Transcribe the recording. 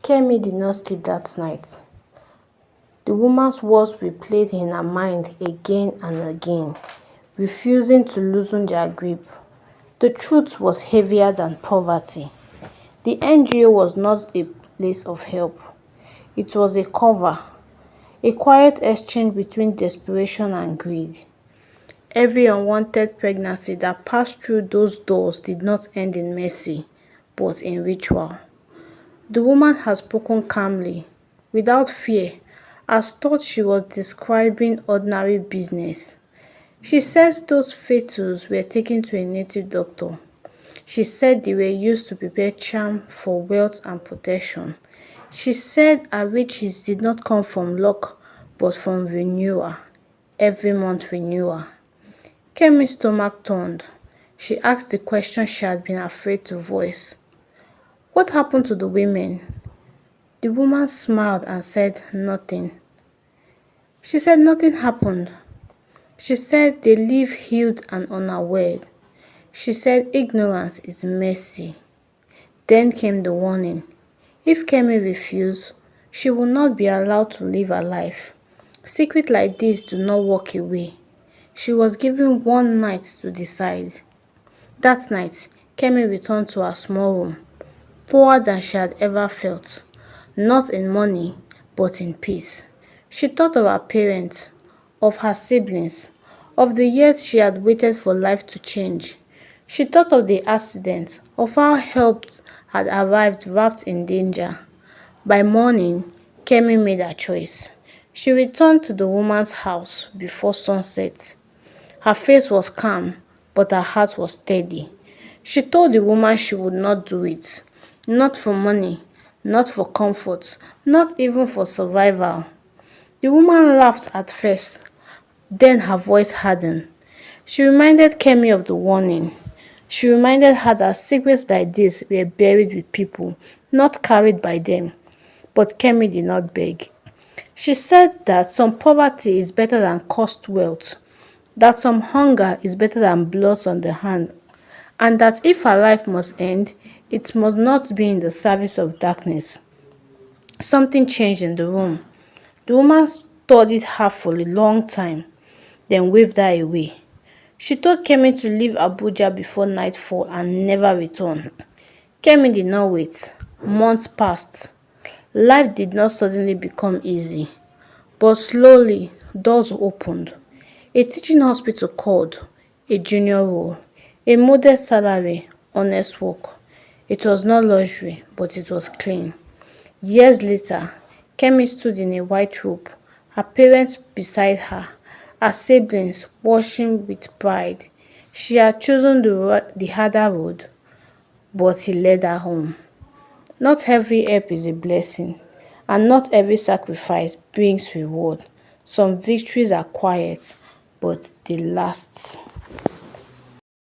Kemi did not sleep that night. The woman's words replayed in her mind again and again, refusing to loosen their grip. The truth was heavier than poverty. The NGO was not a place of help. It was a cover, a quiet exchange between desperation and greed. Every unwanted pregnancy that passed through those doors did not end in mercy, but in ritual. The woman had spoken calmly, without fear, as though she was describing ordinary business. She said those fetuses were taken to a native doctor. She said they were used to prepare charm for wealth and protection. She said her riches did not come from luck, but from renewal, every month renewal. Kemi's stomach turned. She asked the question she had been afraid to voice. What happened to the women? The woman smiled and said nothing. She said nothing happened. She said they live healed and unaware. She said ignorance is mercy. Then came the warning. If Kemi refused, she would not be allowed to live her life. Secrets like this do not walk away. She was given one night to decide. That night, Kemi returned to her small room, poorer than she had ever felt, not in money, but in peace. She thought of her parents, of her siblings, of the years she had waited for life to change. She thought of the accident, of how help had arrived wrapped in danger. By morning, Kemi made her choice. She returned to the woman's house before sunset. Her face was calm, but her heart was steady. She told the woman she would not do it. Not for money, not for comfort, not even for survival. The woman laughed at first, then her voice hardened. She reminded Kemi of the warning. She reminded her that secrets like this were buried with people, not carried by them. But Kemi did not beg. She said that some poverty is better than cursed wealth, that some hunger is better than blood on the hand, and that if her life must end, it must not be in the service of darkness. Something changed in the room. The woman studied her for a long time, then waved her away. She told Kemi to leave Abuja before nightfall and never return. Kemi did not wait. Months passed. Life did not suddenly become easy, but slowly doors opened. A teaching hospital called, a junior role, a modest salary, honest work. It was not luxury, but it was clean. Years later, Kemi stood in a white robe, her parents beside her, her siblings watching with pride. She had chosen the harder road, but he led her home. Not every help is a blessing, and not every sacrifice brings reward. Some victories are quiet, but they last.